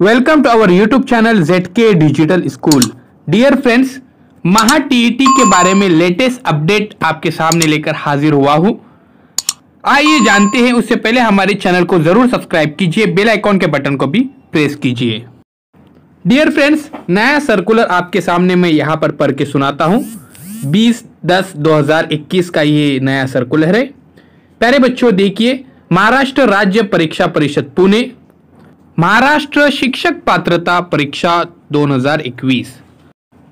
Welcome to our YouTube channel ZK digital school. Dear friends, Maha TET के बारे में latest update आपके सामने लेकर हाजिर हुआ हूं। आइए जानते हैं। उससे पहले हमारे चैनल को जरूर सब्सक्राइब कीजिए, बेल आइकॉन के बटन को भी प्रेस कीजिए। डियर फ्रेंड्स, नया सर्कुलर आपके सामने मैं यहां पर पढ़ के सुनाता हूं। 20/10/2021 का ये नया सर्कुलर है। प्यारे बच्चों देखिए, महाराष्ट्र राज्य परीक्षा परिषद पुणे, महाराष्ट्र शिक्षक पात्रता परीक्षा 2021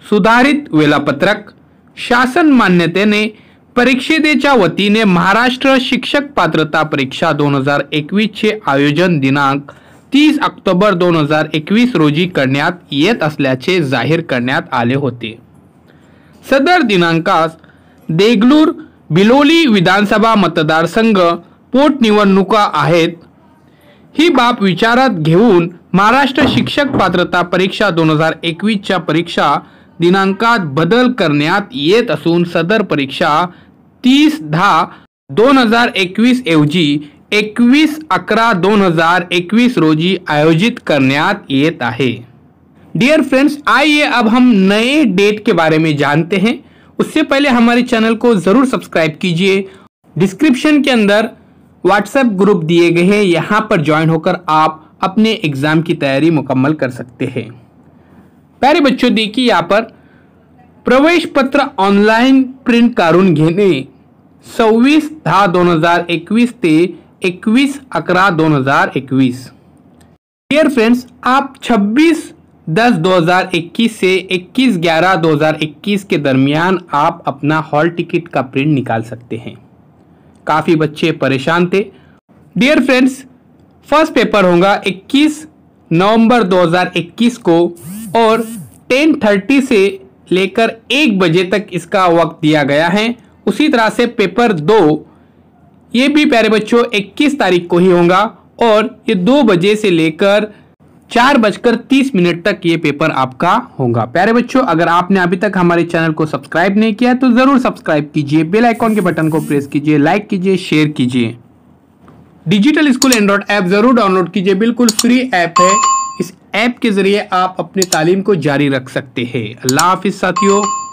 सुधारित वेळापत्रक शासन मान्यतेने परीक्षेच्या वतीने महाराष्ट्र शिक्षक पात्रता परीक्षा 2021 चे आयोजन दिनांक 30 ऑक्टोबर 2021 रोजी करण्यात येत असल्याचे जाहीर करण्यात आले होते। सदर दिनांकास देगलूर बिलोली विधानसभा मतदारसंघ पोटनिवडणुका आहेत। ही बाब विचारात घेऊन महाराष्ट्र शिक्षक पात्रता परीक्षा 2021 च्या परीक्षा दिनांकात बदल करण्यात येत असून सदर परीक्षा 30/10/2021 ऐवजी 21/11/2021 रोजी आयोजित करण्यात येत आहे। डियर फ्रेंड्स, आइए अब हम नए डेट के बारे में जानते हैं। उससे पहले हमारे चैनल को जरूर सब्सक्राइब कीजिए। डिस्क्रिप्शन के अंदर व्हाट्सएप ग्रुप दिए गए हैं, यहाँ पर ज्वाइन होकर आप अपने एग्जाम की तैयारी मुकम्मल कर सकते हैं। प्यारे बच्चों देखिए, यहाँ पर प्रवेश पत्र ऑनलाइन प्रिंट काढून घेणे 26/10/2021 ते 21/11/2021। डियर फ्रेंड्स, आप 26/10/2021 से 21/11/2021 के दरमियान आप अपना हॉल टिकट का प्रिंट निकाल सकते हैं। काफ़ी बच्चे परेशान थे। डियर फ्रेंड्स, फर्स्ट पेपर होगा 21 नवंबर 2021 को और 10:30 से लेकर 1 बजे तक इसका वक्त दिया गया है। उसी तरह से पेपर 2 ये भी प्यारे बच्चों 21 तारीख को ही होगा और ये 2 बजे से लेकर 4:30 तक ये पेपर आपका होगा। प्यारे बच्चों, अगर आपने अभी तक हमारे चैनल को सब्सक्राइब नहीं किया तो जरूर सब्सक्राइब कीजिए, बेल आइकॉन के बटन को प्रेस कीजिए, लाइक कीजिए, शेयर कीजिए। डिजिटल स्कूल एंड्रॉइड ऐप जरूर डाउनलोड कीजिए, बिल्कुल फ्री ऐप है। इस ऐप के जरिए आप अपनी तालीम को जारी रख सकते हैं। अल्लाह हाफिज साथियों।